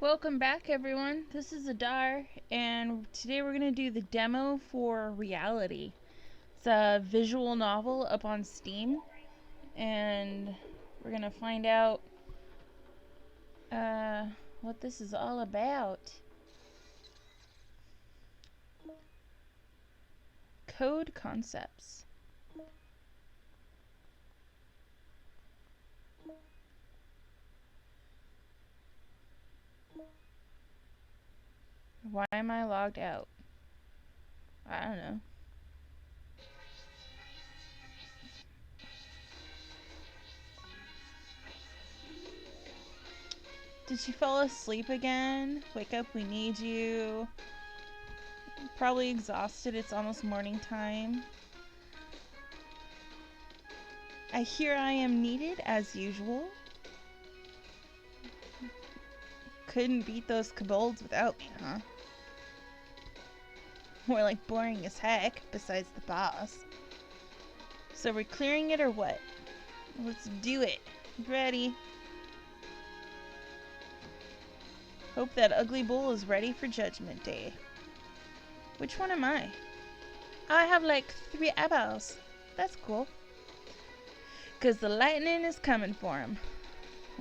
Welcome back, everyone. This is Adaar, and today we're going to do the demo for Reality. It's a visual novel up on Steam, and we're going to find out what this is all about. Code concepts. Why am I logged out? I don't know. Did she fall asleep again? Wake up, we need you. Probably exhausted, it's almost morning time. I hear I am needed as usual. Couldn't beat those kobolds without me, huh? More like boring as heck, besides the boss. So we're clearing it or what? Let's do it. Ready. Hope that ugly bull is ready for Judgment Day. Which one am I? I have like 3 eyeballs. That's cool. Cause the lightning is coming for him.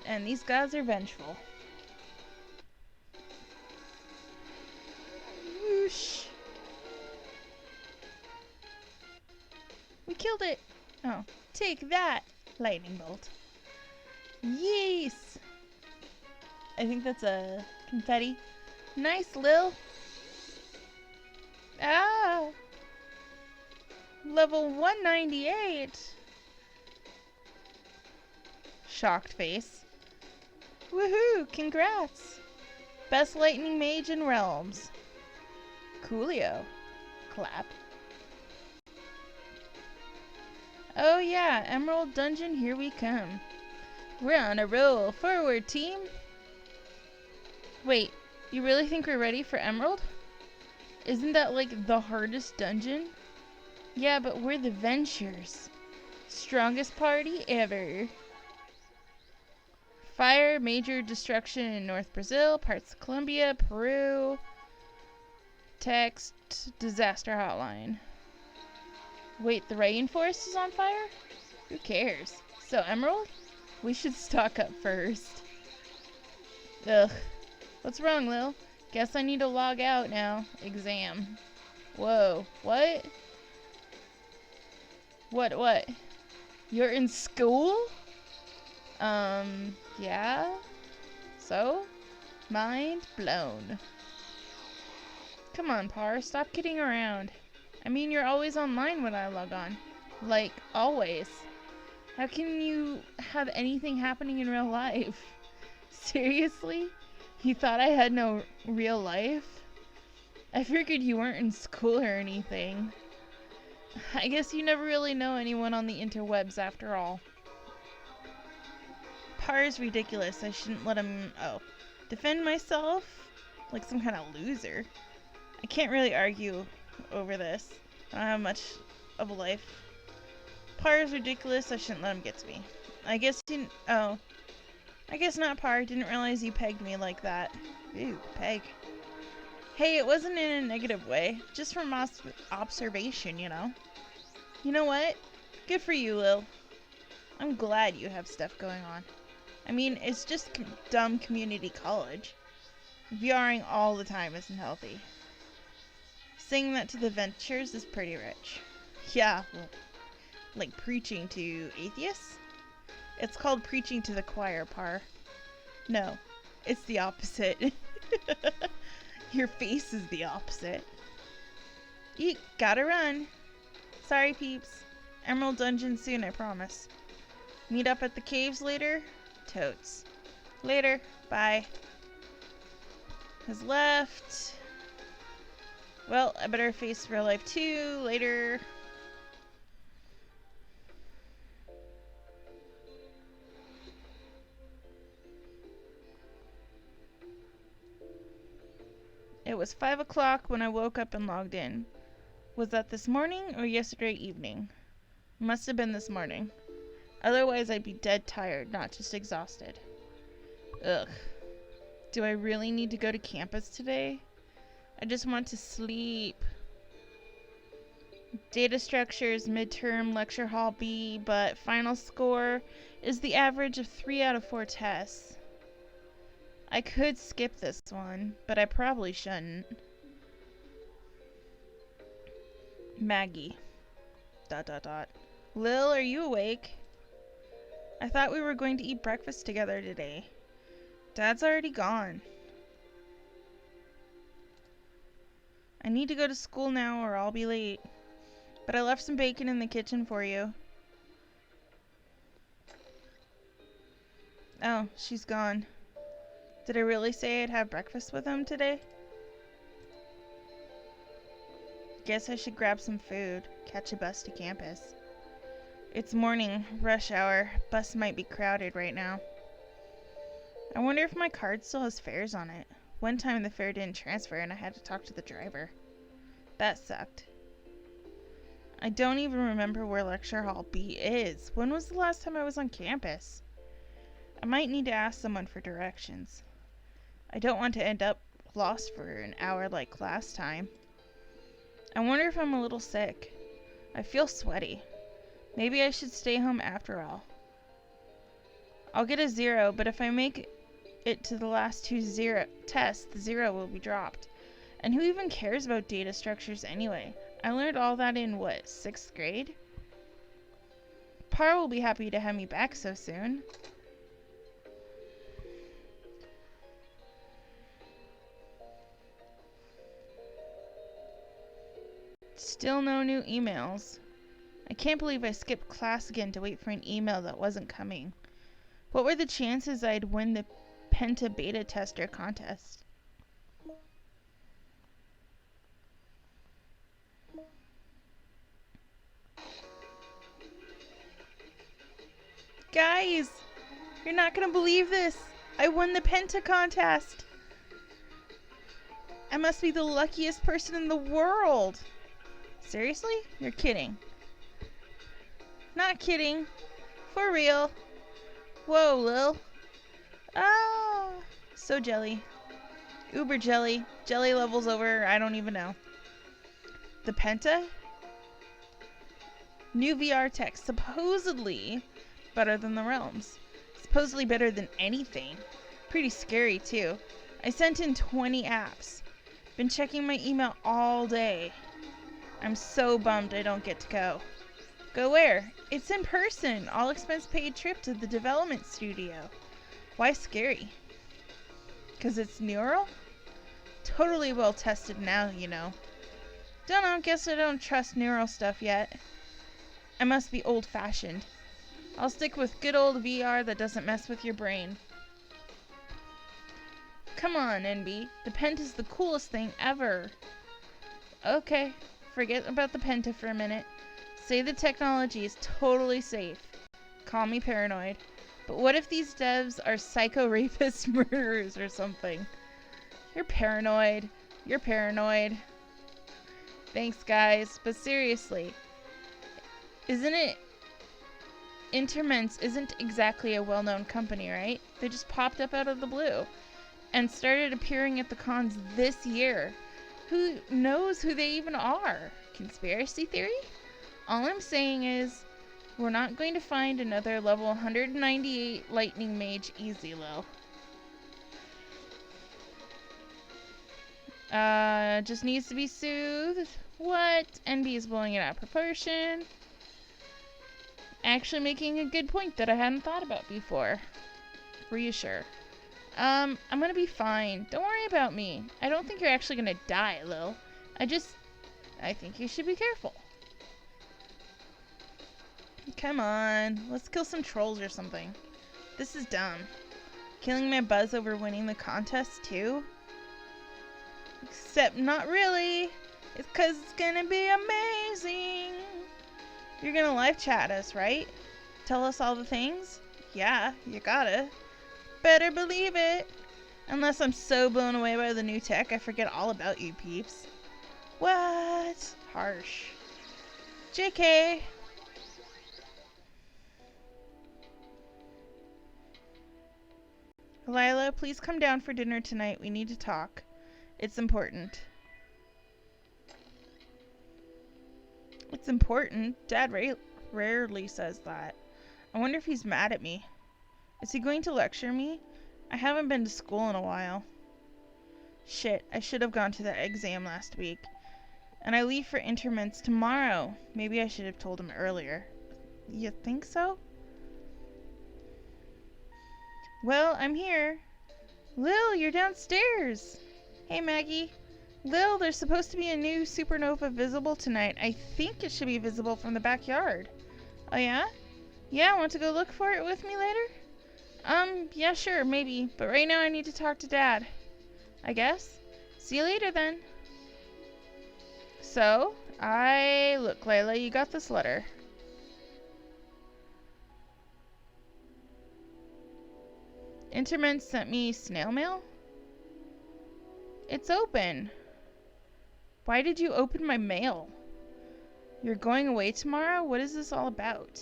And these guys are vengeful. Whoosh. We killed it. Oh, take that, lightning bolt. Yes. I think that's a confetti. Nice, Lil. Ah. Level 198. Shocked face. Woohoo, congrats. Best lightning mage in realms. Coolio. Clap. Oh yeah, Emerald Dungeon, here we come. We're on a roll. Forward, team. Wait, you really think we're ready for Emerald? Isn't that like the hardest dungeon? Yeah, but we're the Ventures. Strongest party ever. Fire, major destruction in North Brazil, parts of Colombia, Peru. Text, disaster hotline. Wait, the rainforest is on fire? Who cares? So, Emerald? We should stock up first. Ugh. What's wrong, Lil? Guess I need to log out now. Exam. Whoa. What? What? You're in school? Yeah? So? Mind blown. Come on, Par. Stop kidding around. I mean, you're always online when I log on. Like, always. How can you have anything happening in real life? Seriously? You thought I had no real life? I figured you weren't in school or anything. I guess you never really know anyone on the interwebs after all. Par is ridiculous. I shouldn't let him, defend myself? Like some kind of loser. I can't really argue over this. I don't have much of a life. Par is ridiculous. I shouldn't let him get to me. I guess I guess not, Par. Didn't realize you pegged me like that. Ooh, peg. Hey, it wasn't in a negative way. Just from observation, you know. You know what? Good for you, Lil. I'm glad you have stuff going on. I mean, it's just dumb community college. VRing all the time isn't healthy. Saying that to the Ventures is pretty rich. Yeah, well, like preaching to atheists? It's called preaching to the choir, Par. No, it's the opposite. Your face is the opposite. Eek, gotta run. Sorry, peeps. Emerald Dungeon soon, I promise. Meet up at the caves later? Totes. Later. Bye. Has left. Well, I better face real life too. Later. It was 5 o'clock when I woke up and logged in. Was that this morning or yesterday evening? Must have been this morning. Otherwise I'd be dead tired, not just exhausted. Ugh. Do I really need to go to campus today? I just want to sleep. Data structures, midterm, lecture hall B, but final score is the average of 3 out of 4 tests. I could skip this one, but I probably shouldn't. Maggie. ... Lil, are you awake? I thought we were going to eat breakfast together today. Dad's already gone. I need to go to school now or I'll be late. But I left some bacon in the kitchen for you. Oh, she's gone. Did I really say I'd have breakfast with him today? Guess I should grab some food. Catch a bus to campus. It's morning, rush hour. Bus might be crowded right now. I wonder if my card still has fares on it. One time the fare didn't transfer and I had to talk to the driver. That sucked. I don't even remember where Lecture Hall B is. When was the last time I was on campus? I might need to ask someone for directions. I don't want to end up lost for an hour like last time. I wonder if I'm a little sick. I feel sweaty. Maybe I should stay home after all. I'll get a 0, but if I make it to the last 2 tests, the 0 will be dropped. And who even cares about data structures anyway? I learned all that in, what, 6th grade? Par will be happy to have me back so soon. Still no new emails. I can't believe I skipped class again to wait for an email that wasn't coming. What were the chances I'd win the Penta Beta Tester contest? Guys, you're not gonna believe this. I won the Penta contest. I must be the luckiest person in the world. Seriously? You're kidding. Not kidding. For real. Whoa, Lil. Oh, so jelly. Uber jelly. Jelly levels over, I don't even know. The Penta? New VR tech, supposedly better than the Realms. Supposedly better than anything. Pretty scary too. I sent in 20 apps. Been checking my email all day. I'm so bummed I don't get to go. Go where? It's in person. All expense paid trip to the development studio. Why scary? 'Cause it's neural? Totally well tested now, you know. Don't know, guess I don't trust neural stuff yet. I must be old fashioned. I'll stick with good old VR that doesn't mess with your brain. Come on, NB. The Penta's the coolest thing ever. Okay, forget about the Penta for a minute. Say the technology is totally safe. Call me paranoid. But what if these devs are psycho rapist murderers or something? You're paranoid. You're paranoid. Thanks, guys. But seriously, Interments isn't exactly a well-known company, right? They just popped up out of the blue and started appearing at the cons this year. Who knows who they even are? Conspiracy theory? All I'm saying is, we're not going to find another level 198 lightning mage easy, Lil. Just needs to be soothed. What? NB is blowing it out of proportion. Actually making a good point that I hadn't thought about before. Reassure. I'm gonna be fine. Don't worry about me. I don't think you're actually gonna die, Lil. I think you should be careful. Come on, let's kill some trolls or something. This is dumb. Killing my buzz over winning the contest too? Except not really. It's 'cause it's gonna be amazing. You're gonna live chat us, right? Tell us all the things? Yeah, you gotta. Better believe it. Unless I'm so blown away by the new tech, I forget all about you peeps. What? Harsh. JK. Lila, please come down for dinner tonight. We need to talk. It's important. It's important? Dad rarely says that. I wonder if he's mad at me. Is he going to lecture me? I haven't been to school in a while. Shit, I should have gone to the exam last week. And I leave for interments tomorrow. Maybe I should have told him earlier. You think so? Well, I'm here. Lil, you're downstairs. Hey, Maggie. Lil, there's supposed to be a new supernova visible tonight. I think it should be visible from the backyard. Oh, yeah? Yeah, want to go look for it with me later? Yeah, sure, maybe. But right now I need to talk to Dad. I guess. See you later, then. So, look, Layla, you got this letter. Interment sent me snail mail? It's open. Why did you open my mail? You're going away tomorrow? What is this all about?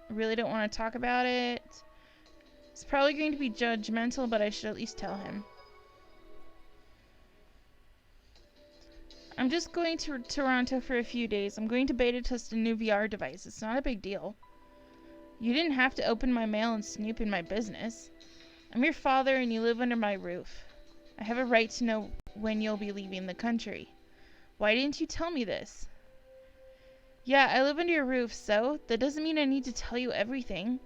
I really don't want to talk about it. It's probably going to be judgmental, but I should at least tell him. I'm just going to Toronto for a few days. I'm going to beta test a new VR device. It's not a big deal. You didn't have to open my mail and snoop in my business. I'm your father and you live under my roof. I have a right to know when you'll be leaving the country. Why didn't you tell me this? Yeah, I live under your roof, so that doesn't mean I need to tell you everything.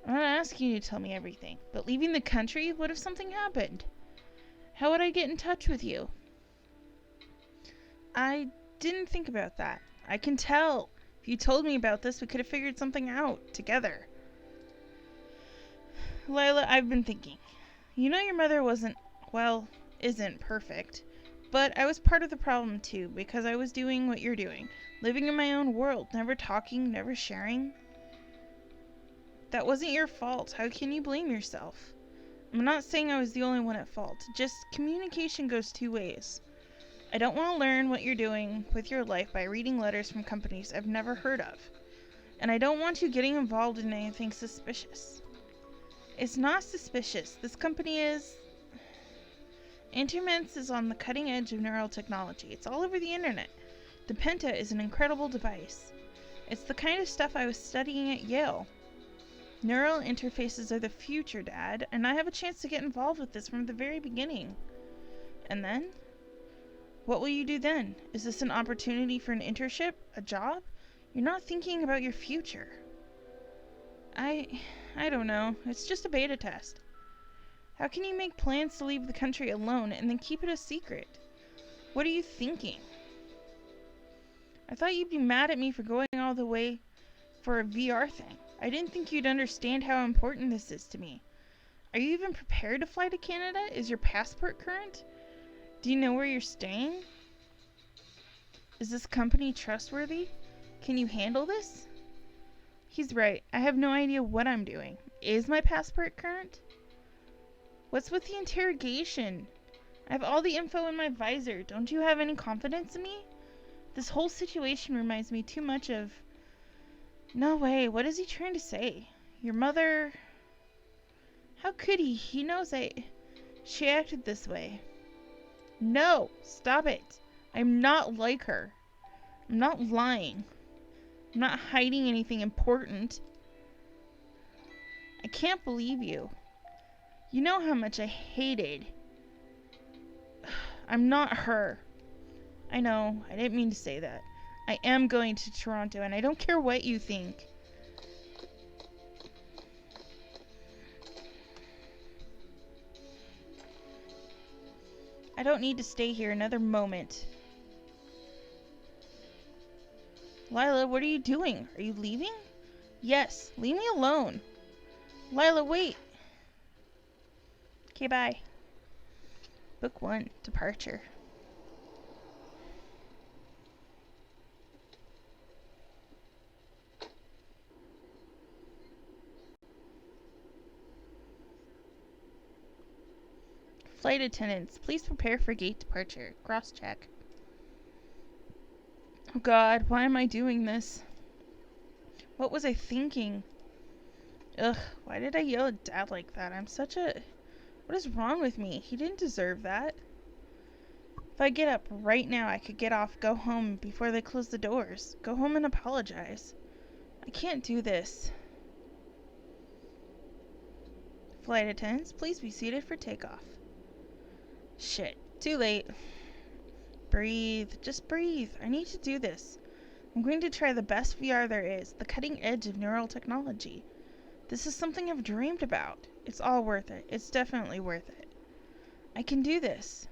I'm not asking you to tell me everything. But leaving the country? What if something happened? How would I get in touch with you? I didn't think about that. I can tell. If you told me about this, we could have figured something out together. Lila, I've been thinking. You know your mother isn't perfect. But I was part of the problem too, because I was doing what you're doing. Living in my own world, never talking, never sharing. That wasn't your fault. How can you blame yourself? I'm not saying I was the only one at fault. Just communication goes two ways. I don't want to learn what you're doing with your life by reading letters from companies I've never heard of. And I don't want you getting involved in anything suspicious. It's not suspicious. This company is... Interments is on the cutting edge of neural technology. It's all over the internet. The Penta is an incredible device. It's the kind of stuff I was studying at Yale. Neural interfaces are the future, Dad, and I have a chance to get involved with this from the very beginning. And then? What will you do then? Is this an opportunity for an internship? A job? You're not thinking about your future. I don't know. It's just a beta test. How can you make plans to leave the country alone and then keep it a secret? What are you thinking? I thought you'd be mad at me for going all the way for a VR thing. I didn't think you'd understand how important this is to me. Are you even prepared to fly to Canada? Is your passport current? Do you know where you're staying? Is this company trustworthy? Can you handle this? He's right. I have no idea what I'm doing. Is my passport current? What's with the interrogation? I have all the info in my visor. Don't you have any confidence in me? This whole situation reminds me too much of... No way. What is he trying to say? Your mother... How could he? He knows she acted this way. No! Stop it! I'm not like her. I'm not lying. I'm not hiding anything important. I can't believe you. You know how much I hated. I'm not her. I know, I didn't mean to say that. I am going to Toronto, and I don't care what you think. I don't need to stay here another moment. Lila, what are you doing? Are you leaving? Yes, leave me alone. Lila, wait. Okay, bye. Book 1, Departure. Flight attendants, please prepare for gate departure. Cross-check. Oh God, why am I doing this? What was I thinking? Ugh, why did I yell at Dad like that? I'm such a... What is wrong with me? He didn't deserve that. If I get up right now, I could get off, go home before they close the doors. Go home and apologize. I can't do this. Flight attendants, please be seated for takeoff. Shit, too late. Breathe, just breathe. I need to do this. I'm going to try the best VR there is, the cutting edge of neural technology. This is something I've dreamed about. It's all worth it. It's definitely worth it. I can do this.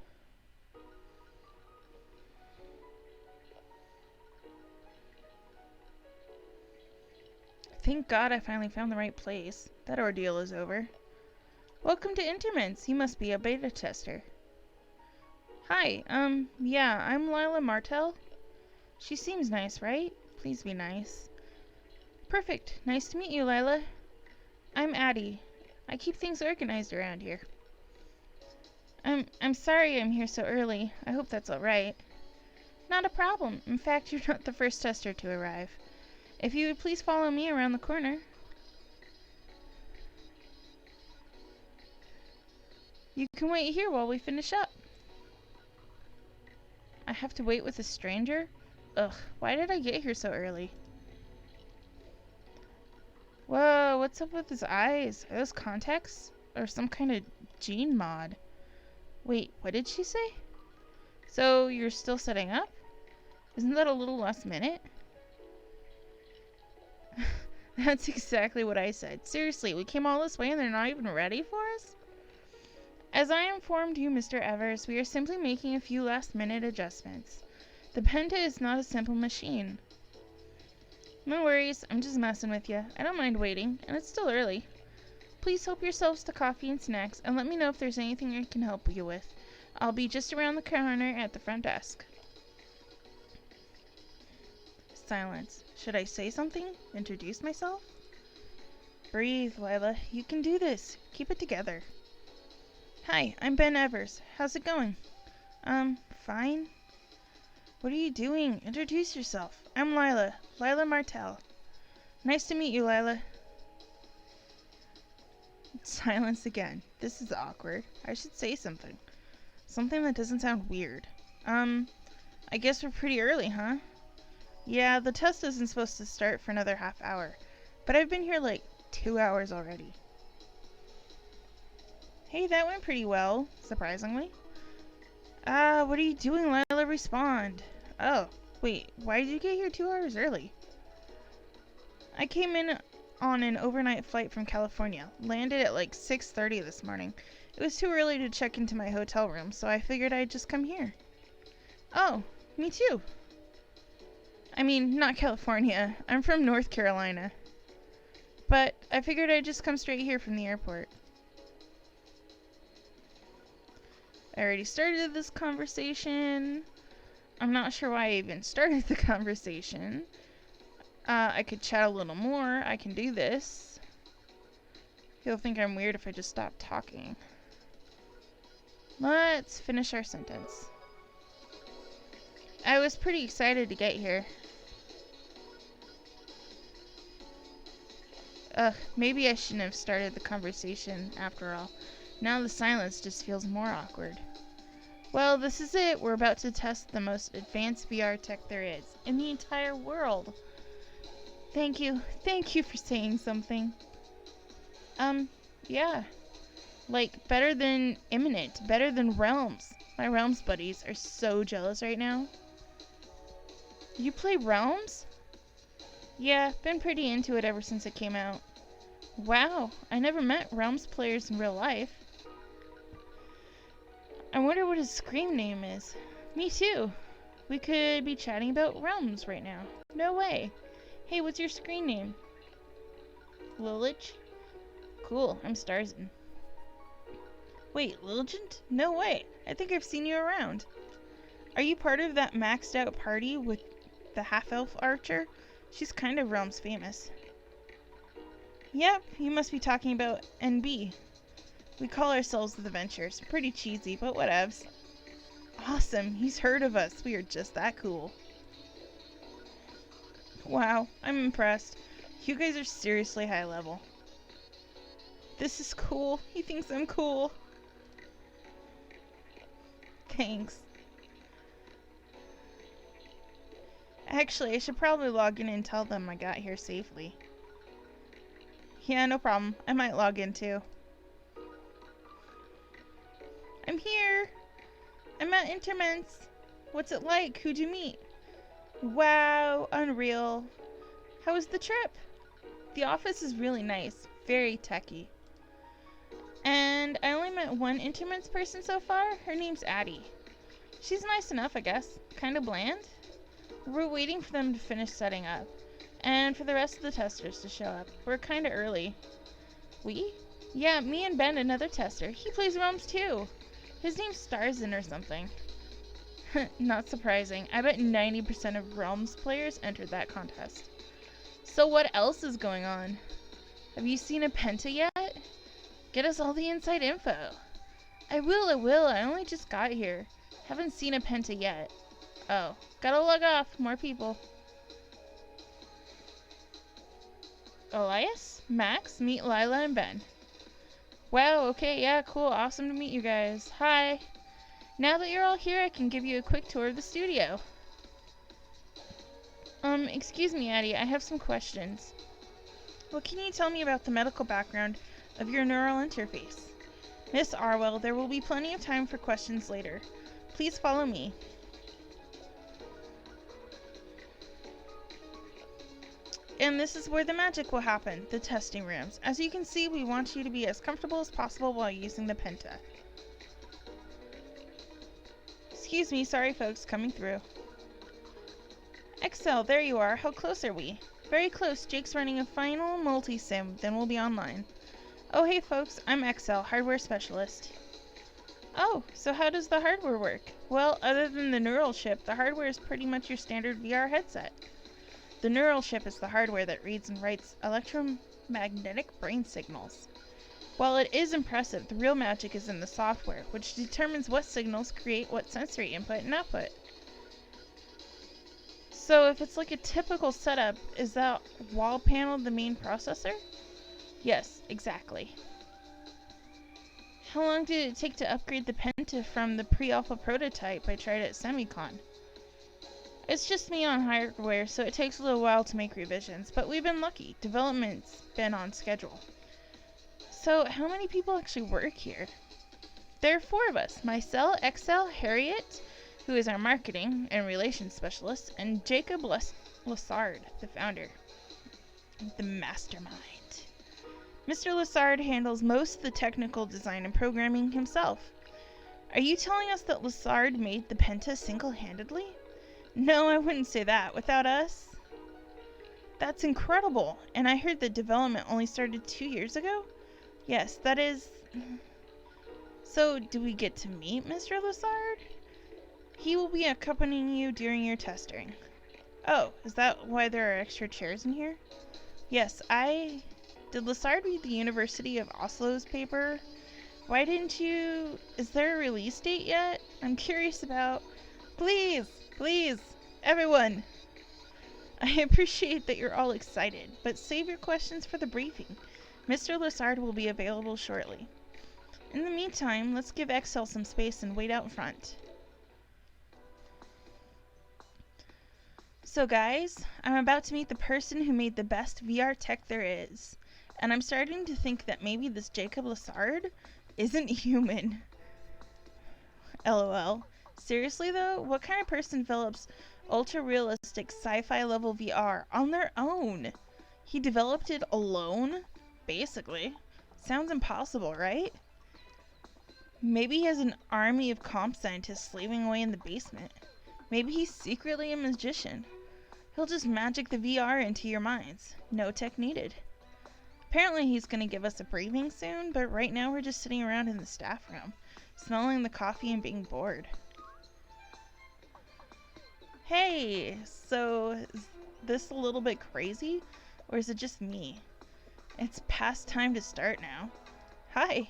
Thank God I finally found the right place. That ordeal is over. Welcome to Interments. You must be a beta tester. Hi, yeah, I'm Lila Martell. She seems nice, right? Please be nice. Perfect. Nice to meet you, Lila. I'm Addie. I keep things organized around here. I'm sorry I'm here so early. I hope that's alright. Not a problem. In fact, you're not the first tester to arrive. If you would please follow me around the corner. You can wait here while we finish up. I have to wait with a stranger? Ugh, why did I get here so early? Whoa, what's up with his eyes? Are those contacts? Or some kind of gene mod? Wait, what did she say? So, you're still setting up? Isn't that a little last minute? That's exactly what I said. Seriously, we came all this way and they're not even ready for us? As I informed you, Mr. Evers, we are simply making a few last-minute adjustments. The Penta is not a simple machine. No worries, I'm just messing with you. I don't mind waiting, and it's still early. Please help yourselves to coffee and snacks, and let me know if there's anything I can help you with. I'll be just around the corner at the front desk. Silence. Should I say something? Introduce myself? Breathe, Lila. You can do this. Keep it together. Hi, I'm Ben Evers. How's it going? Fine. What are you doing? Introduce yourself. I'm Lila. Lila Martell. Nice to meet you, Lila. Silence again. This is awkward. I should say something. Something that doesn't sound weird. I guess we're pretty early, huh? Yeah, the test isn't supposed to start for another half hour. But I've been here like 2 hours already. Hey, that went pretty well, surprisingly. What are you doing, Lila? Respond. Oh, wait, why did you get here 2 hours early? I came in on an overnight flight from California. Landed at like 6:30 this morning. It was too early to check into my hotel room, so I figured I'd just come here. Oh, me too. I mean, not California. I'm from North Carolina. But I figured I'd just come straight here from the airport. I already started this conversation. I'm not sure why I even started the conversation. I could chat a little more. I can do this. He'll think I'm weird if I just stop talking. Let's finish our sentence. I was pretty excited to get here. Maybe I shouldn't have started the conversation after all. Now the silence just feels more awkward. Well, this is it. We're about to test the most advanced VR tech there is in the entire world. Thank you. Thank you for saying something. Yeah. Like, better than Imminent. Better than Realms. My Realms buddies are so jealous right now. You play Realms? Yeah, been pretty into it ever since it came out. Wow, I never met Realms players in real life. I wonder what his scream name is. Me too. We could be chatting about Realms right now. No way. Hey, what's your screen name? Lilich? Cool, I'm Starzin. Wait, Liligent? No way. I think I've seen you around. Are you part of that maxed out party with the half-elf archer? She's kind of Realms famous. Yep, you must be talking about NB. We call ourselves the Ventures. Pretty cheesy, but whatevs. Awesome, he's heard of us. We are just that cool. Wow, I'm impressed. You guys are seriously high level. This is cool. He thinks I'm cool. Thanks. Actually, I should probably log in and tell them I got here safely. Yeah, no problem. I might log in too. I'm here. I'm at Interments. What's it like? Who'd you meet? Wow, unreal. How was the trip? The office is really nice. Very techy. And I only met one Interments person so far. Her name's Addie. She's nice enough, I guess. Kinda bland. We're waiting for them to finish setting up. And for the rest of the testers to show up. We're kinda early. We? Yeah, me and Ben, another tester. He plays Realms too. His name's Starzin or something. Not surprising. I bet 90% of Realms players entered that contest. So what else is going on? Have you seen a Penta yet? Get us all the inside info. I will. I only just got here. Haven't seen a Penta yet. Oh, gotta log off. More people. Elias? Max? Meet Lila and Ben. Wow, okay, yeah, cool. Awesome to meet you guys. Hi. Now that you're all here, I can give you a quick tour of the studio. Excuse me, Addie, I have some questions. What can you tell me about the medical background of your neural interface? Miss Arwell, there will be plenty of time for questions later. Please follow me. And this is where the magic will happen, the testing rooms. As you can see, we want you to be as comfortable as possible while using the Penta. Excuse me, sorry folks, coming through. Excel, there you are. How close are we? Very close. Jake's running a final multi-sim, then we'll be online. Oh, hey folks, I'm Excel, hardware specialist. Oh, so how does the hardware work? Well, other than the neural chip, the hardware is pretty much your standard VR headset. The neural chip is the hardware that reads and writes electromagnetic brain signals. While it is impressive, the real magic is in the software, which determines what signals create what sensory input and output. So if it's like a typical setup, is that wall panel the main processor? Yes, exactly. How long did it take to upgrade the Penta from the pre-alpha prototype I tried at Semicon? It's just me on hardware, so it takes a little while to make revisions, but we've been lucky. Development's been on schedule. So, how many people actually work here? There are 4 of us. Myself, Excel, Harriet, who is our marketing and relations specialist, and Jacob Lassard, the founder. The mastermind. Mr. Lassard handles most of the technical design and programming himself. Are you telling us that Lassard made the Penta single-handedly? No, I wouldn't say that. Without us? That's incredible. And I heard that development only started 2 years ago? Yes, that is... So, do we get to meet Mr. Lassard? He will be accompanying you during your testing. Oh, is that why there are extra chairs in here? Yes, Did Lassard read the University of Oslo's paper? Why didn't you... Is there a release date yet? I'm curious about... Please, everyone! I appreciate that you're all excited, but save your questions for the briefing. Mr. Lassard will be available shortly. In the meantime, let's give Excel some space and wait out front. So guys, I'm about to meet the person who made the best VR tech there is. And I'm starting to think that maybe this Jacob Lassard isn't human. LOL. Seriously though, what kind of person develops ultra-realistic sci-fi level VR on their own? He developed it alone? Basically. Sounds impossible, right? Maybe he has an army of comp scientists slaving away in the basement. Maybe he's secretly a magician. He'll just magic the VR into your minds. No tech needed. Apparently he's gonna give us a briefing soon, but right now we're just sitting around in the staff room, smelling the coffee and being bored. Hey, so is this a little bit crazy, or is it just me? It's past time to start now. Hi,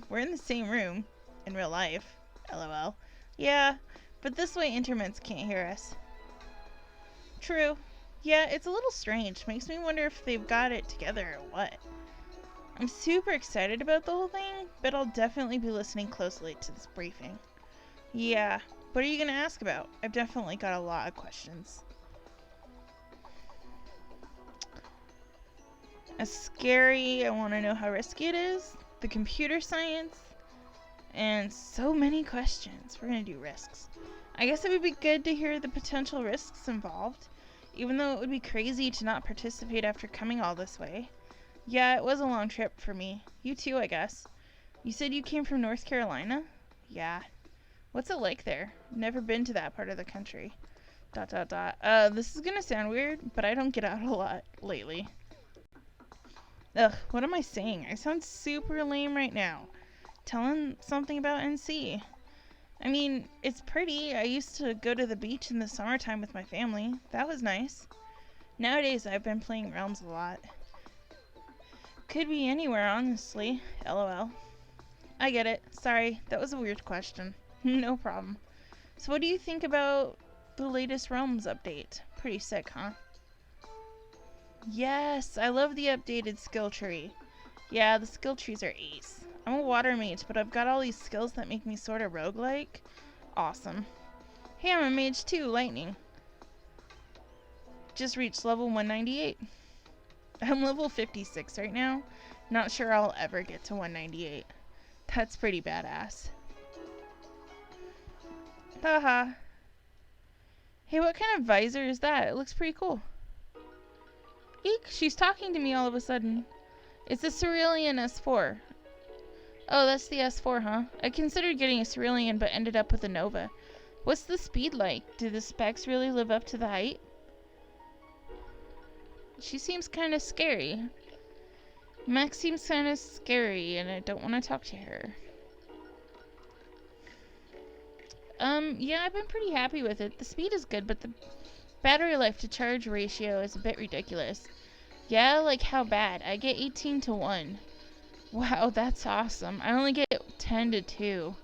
we're in the same room, in real life, LOL. Yeah, but this way Interments can't hear us. True. Yeah, it's a little strange. Makes me wonder if they've got it together or what. I'm super excited about the whole thing, but I'll definitely be listening closely to this briefing. Yeah, what are you going to ask about? I've definitely got a lot of questions. As scary, I want to know how risky it is, the computer science, and so many questions. We're going to do risks. I guess it would be good to hear the potential risks involved, even though it would be crazy to not participate after coming all this way. Yeah, it was a long trip for me. You too, I guess. You said you came from North Carolina? Yeah. What's it like there? Never been to that part of the country. ... This is gonna sound weird, but I don't get out a lot lately. Ugh, what am I saying? I sound super lame right now. Telling something about NC. I mean, it's pretty. I used to go to the beach in the summertime with my family. That was nice. Nowadays, I've been playing Realms a lot. Could be anywhere, honestly. LOL. I get it. Sorry, that was a weird question. No problem. So what do you think about the latest Realms update? Pretty sick, huh? Yes, I love the updated skill tree. Yeah, the skill trees are ace. I'm a water mage, but I've got all these skills that make me sort of roguelike. Awesome. Hey, I'm a mage too, lightning. Just reached level 198. I'm level 56 right now. Not sure I'll ever get to 198. That's pretty badass. Haha. Hey, what kind of visor is that? It looks pretty cool. Eek, she's talking to me all of a sudden. It's a Cerulean S4. Oh, that's the S4, huh? I considered getting a Cerulean, but ended up with a Nova. What's the speed like? Do the specs really live up to the height? She seems kind of scary. Max seems kind of scary, and I don't want to talk to her. Yeah, I've been pretty happy with it. The speed is good, but the battery life to charge ratio is a bit ridiculous. Yeah, like how bad? I get 18 to 1. Wow, that's awesome. I only get 10 to 2.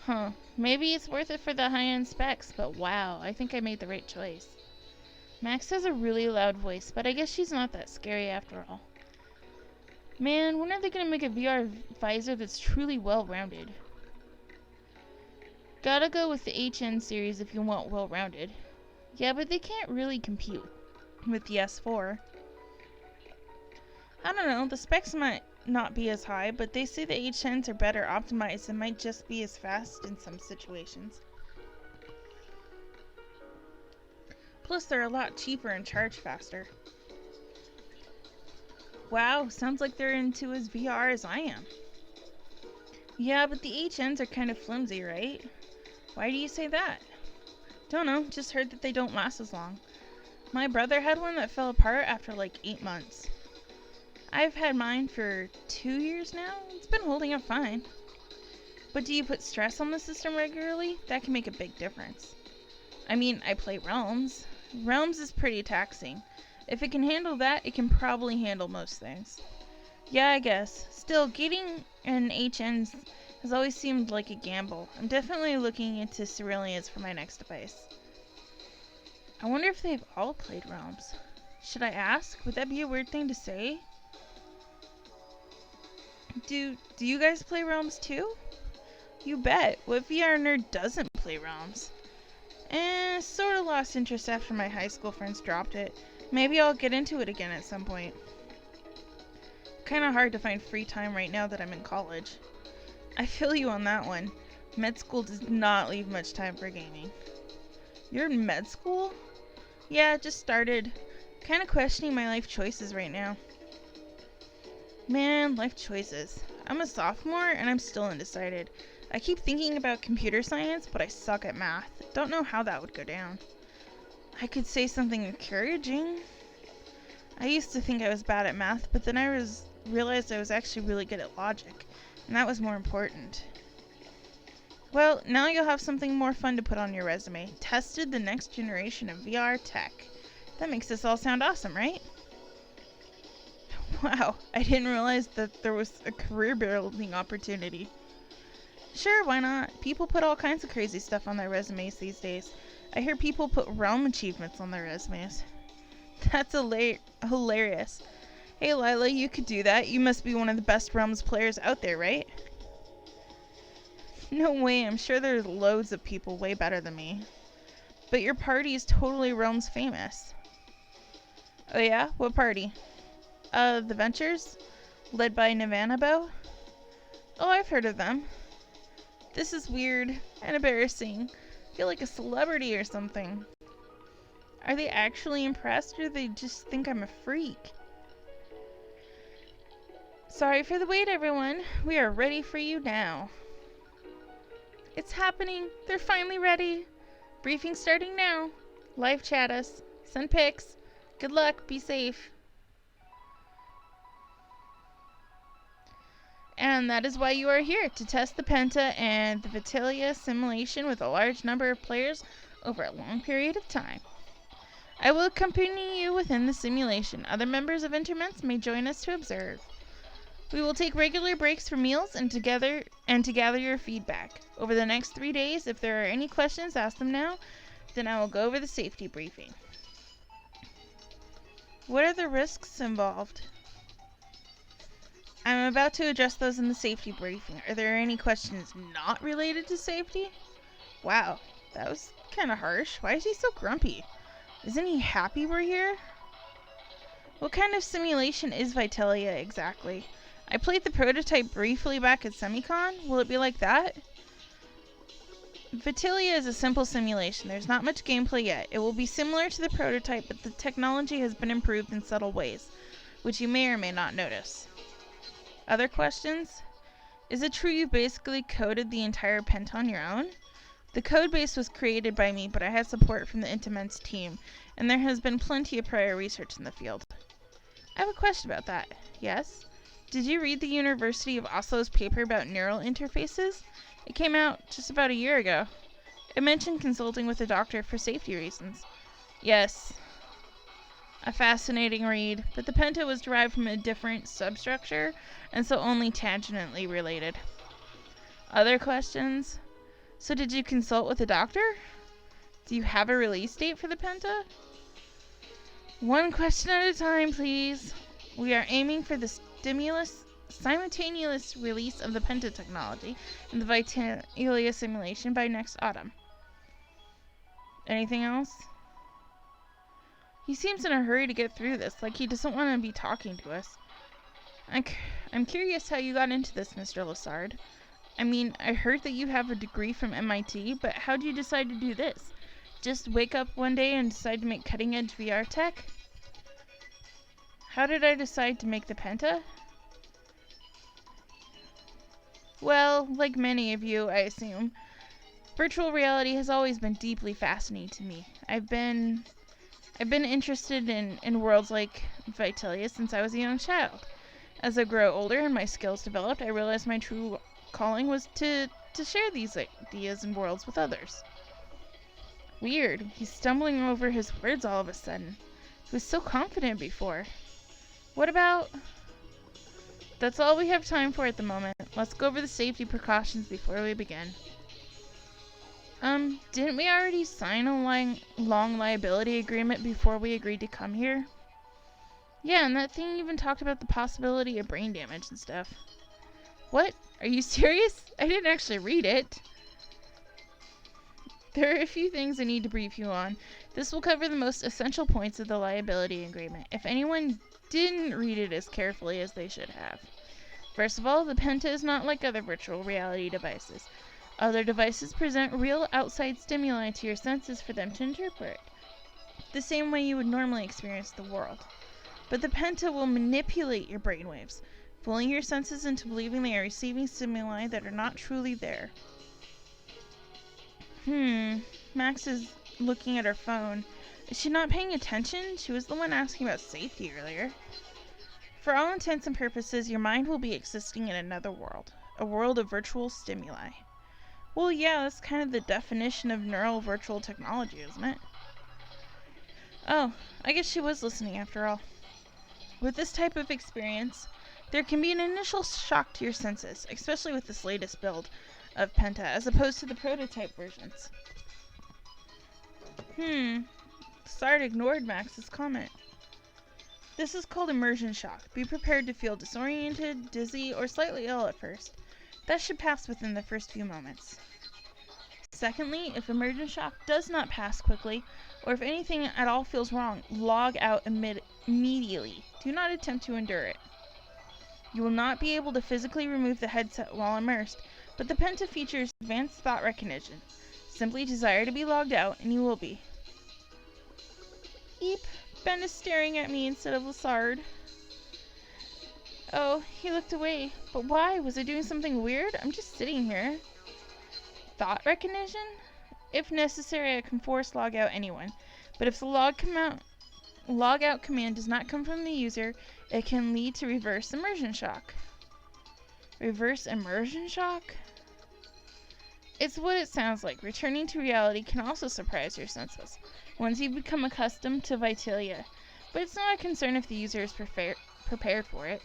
Huh. Maybe it's worth it for the high-end specs, but wow, I think I made the right choice. Max has a really loud voice, but I guess she's not that scary after all. Man, when are they gonna make a VR visor that's truly well-rounded? Gotta go with the HN series if you want well-rounded. Yeah, but they can't really compete with the S4. I don't know, the specs might not be as high, but they say the HNs are better optimized and might just be as fast in some situations. Plus, they're a lot cheaper and charge faster. Wow, sounds like they're into as VR as I am. Yeah, but the HNs are kind of flimsy, right? Why do you say that? Don't know, just heard that they don't last as long. My brother had one that fell apart after like 8 months. I've had mine for 2 years now. It's been holding up fine. But do you put stress on the system regularly? That can make a big difference. I mean, I play Realms. Realms is pretty taxing. If it can handle that, it can probably handle most things. Yeah, I guess. Still, getting an HNs has always seemed like a gamble. I'm definitely looking into Ceruleans for my next device. I wonder if they've all played Realms. Should I ask? Would that be a weird thing to say? Do you guys play Realms too? You bet. What VR nerd doesn't play Realms? Sort of lost interest after my high school friends dropped it. Maybe I'll get into it again at some point. Kinda hard to find free time right now that I'm in college. I feel you on that one. Med school does not leave much time for gaming. You're in med school? Yeah, just started. Kinda questioning my life choices right now. Man, life choices. I'm a sophomore and I'm still undecided. I keep thinking about computer science, but I suck at math. Don't know how that would go down. I could say something encouraging. I used to think I was bad at math, but then I realized I was actually really good at logic, and that was more important. Well, now you'll have something more fun to put on your resume. Tested the next generation of VR tech. That makes this all sound awesome, right? Wow, I didn't realize that there was a career building opportunity. Sure, why not? People put all kinds of crazy stuff on their resumes these days. I hear people put realm achievements on their resumes. That's hilarious. Hey Lila, you could do that. You must be one of the best Realms players out there, right? No way, I'm sure there's loads of people way better than me. But your party is totally Realms famous. Oh yeah? What party? The Ventures? Led by Navanabo? Oh, I've heard of them. This is weird and embarrassing. I feel like a celebrity or something. Are they actually impressed or do they just think I'm a freak? Sorry for the wait, everyone. We are ready for you now. It's happening. They're finally ready. Briefing starting now. Live chat us. Send pics. Good luck. Be safe. And that is why you are here, to test the Penta and the Vitalia simulation with a large number of players over a long period of time. I will accompany you within the simulation. Other members of Interments may join us to observe. We will take regular breaks for meals and to gather your feedback. Over the next 3 days, if there are any questions, ask them now. Then I will go over the safety briefing. What are the risks involved? I'm about to address those in the safety briefing. Are there any questions not related to safety? Wow, that was kind of harsh. Why is he so grumpy? Isn't he happy we're here? What kind of simulation is Vitalia exactly? I played the prototype briefly back at Semicon. Will it be like that? Vitalia is a simple simulation. There's not much gameplay yet. It will be similar to the prototype, but the technology has been improved in subtle ways, which you may or may not notice. Other questions? Is it true you basically coded the entire Penta on your own? The code base was created by me, but I had support from the Intiments team, and there has been plenty of prior research in the field. I have a question about that. Yes? Did you read the University of Oslo's paper about neural interfaces? It came out just about a year ago. It mentioned consulting with a doctor for safety reasons. Yes. A fascinating read, but the Penta was derived from a different substructure, and so only tangentially related. Other questions? So did you consult with a doctor? Do you have a release date for the Penta? One question at a time, please. We are aiming for the simultaneous release of the Penta technology and the Vitalia simulation by next autumn. Anything else? He seems in a hurry to get through this, like he doesn't want to be talking to us. I'm curious how you got into this, Mr. Lassard. I mean, I heard that you have a degree from MIT, but how did you decide to do this? Just wake up one day and decide to make cutting-edge VR tech? How did I decide to make the Penta? Well, like many of you, I assume, virtual reality has always been deeply fascinating to me. I've been interested in worlds like Vitalia since I was a young child. As I grow older and my skills developed, I realized my true calling was to share these ideas and worlds with others. Weird, he's stumbling over his words all of a sudden. He was so confident before. What about... That's all we have time for at the moment. Let's go over the safety precautions before we begin. Didn't we already sign a long liability agreement before we agreed to come here? Yeah, and that thing even talked about the possibility of brain damage and stuff. What? Are you serious? I didn't actually read it. There are a few things I need to brief you on. This will cover the most essential points of the liability agreement, if anyone didn't read it as carefully as they should have. First of all, the Penta is not like other virtual reality devices. Other devices present real outside stimuli to your senses for them to interpret, the same way you would normally experience the world. But the Penta will manipulate your brainwaves, fooling your senses into believing they are receiving stimuli that are not truly there. Max is looking at her phone. Is she not paying attention? She was the one asking about safety earlier. For all intents and purposes, your mind will be existing in another world. A world of virtual stimuli. Well, yeah, that's kind of the definition of neural virtual technology, isn't it? Oh, I guess she was listening after all. With this type of experience, there can be an initial shock to your senses, especially with this latest build of Penta, as opposed to the prototype versions. Sard ignored Max's comment. This is called immersion shock. Be prepared to feel disoriented, dizzy, or slightly ill at first. That should pass within the first few moments. Secondly, if immersion shock does not pass quickly, or if anything at all feels wrong, log out immediately. Do not attempt to endure it. You will not be able to physically remove the headset while immersed, but the Penta features advanced thought recognition. Simply desire to be logged out, and you will be. Eep. Ben is staring at me instead of Lassard. Oh, he looked away. But why? Was I doing something weird? I'm just sitting here. Thought recognition? If necessary, I can force log out anyone. But if the log out command does not come from the user, it can lead to reverse immersion shock. Reverse immersion shock? It's what it sounds like. Returning to reality can also surprise your senses once you become accustomed to Vitalia, but it's not a concern if the user is prepared for it.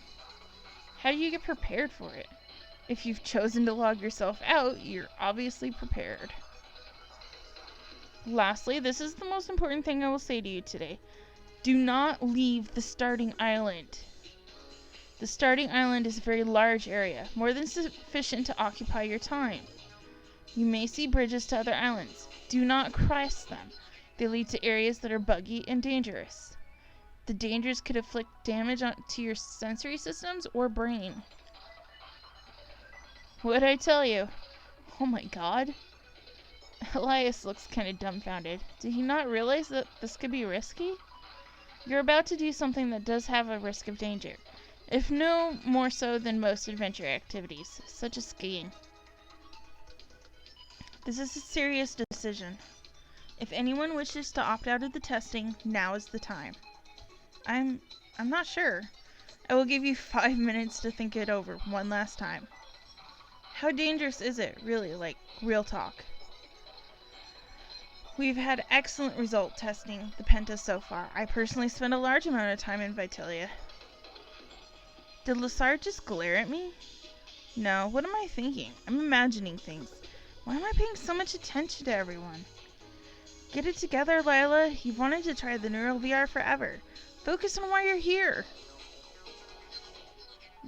How do you get prepared for it? If you've chosen to log yourself out, you're obviously prepared. Lastly, this is the most important thing I will say to you today. Do not leave the starting island. The starting island is a very large area, more than sufficient to occupy your time. You may see bridges to other islands. Do not cross them. They lead to areas that are buggy and dangerous. The dangers could inflict damage to your sensory systems or brain. What'd I tell you? Oh my god. Elias looks kind of dumbfounded. Did he not realize that this could be risky? You're about to do something that does have a risk of danger, if no more so than most adventure activities, such as skiing. This is a serious decision. If anyone wishes to opt out of the testing, now is the time. I'm not sure. I will give you 5 minutes to think it over one last time. How dangerous is it, really, like, real talk? We've had excellent result testing the Penta so far. I personally spent a large amount of time in Vitalia. Did Lassard just glare at me? No, what am I thinking? I'm imagining things. Why am I paying so much attention to everyone? Get it together, Lila. You've wanted to try the neural VR forever. Focus on why you're here.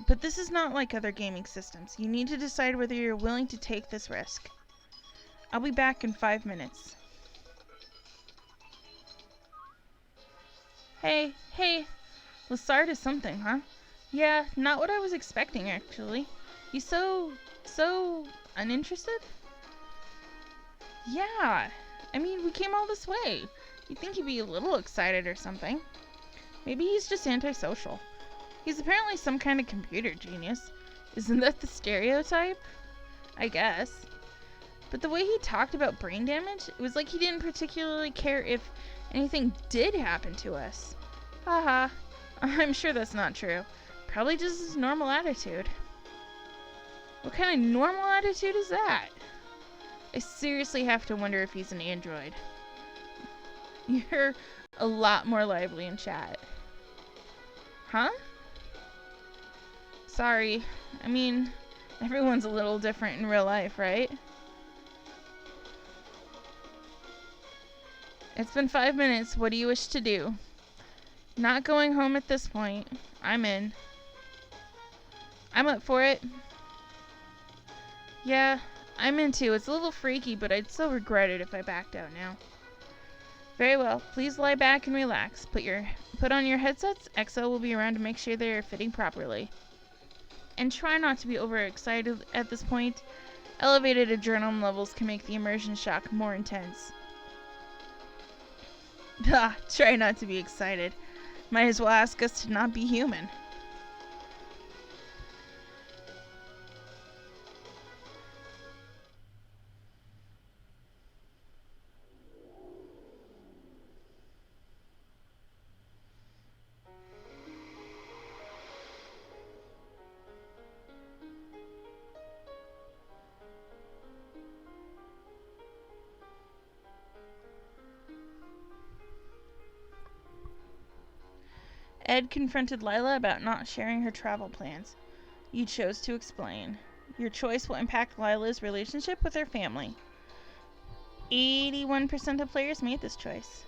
But this is not like other gaming systems. You need to decide whether you're willing to take this risk. I'll be back in 5 minutes. Hey. Lassard is something, huh? Yeah, not what I was expecting, actually. You so uninterested? Yeah. I mean, we came all this way. You'd think he'd be a little excited or something. Maybe he's just antisocial. He's apparently some kind of computer genius. Isn't that the stereotype? I guess. But the way he talked about brain damage, it was like he didn't particularly care if anything did happen to us. Haha. I'm sure that's not true. Probably just his normal attitude. What kind of normal attitude is that? I seriously have to wonder if he's an android. You're a lot more lively in chat. Huh? Sorry. I mean, everyone's a little different in real life, right? It's been 5 minutes. What do you wish to do? Not going home at this point. I'm in. I'm up for it. Yeah, I'm in too. It's a little freaky, but I'd still regret it if I backed out now. Very well. Please lie back and relax. Put on your headsets. Exo will be around to make sure they are fitting properly. And try not to be overexcited at this point. Elevated adrenaline levels can make the immersion shock more intense. Try not to be excited. Might as well ask us to not be human. Ed confronted Lila about not sharing her travel plans. You chose to explain. Your choice will impact Lila's relationship with her family. 81% of players made this choice.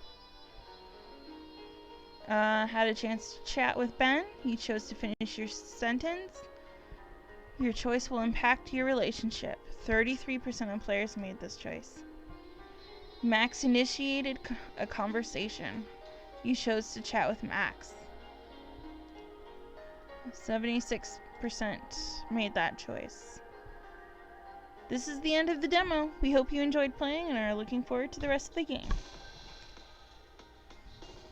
Had a chance to chat with Ben. You chose to finish your sentence. Your choice will impact your relationship. 33% of players made this choice. Max initiated a conversation. You chose to chat with Max. 76% made that choice. This is the end of the demo. We hope you enjoyed playing and are looking forward to the rest of the game.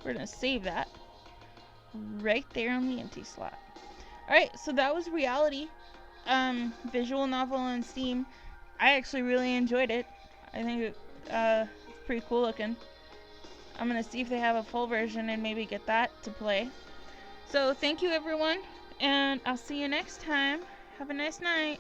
We're going to save that right there on the empty slot. Alright, so that was Reality. Visual novel on Steam. I actually really enjoyed it. I think it's pretty cool looking. I'm going to see if they have a full version and maybe get that to play. So thank you everyone, and I'll see you next time. Have a nice night.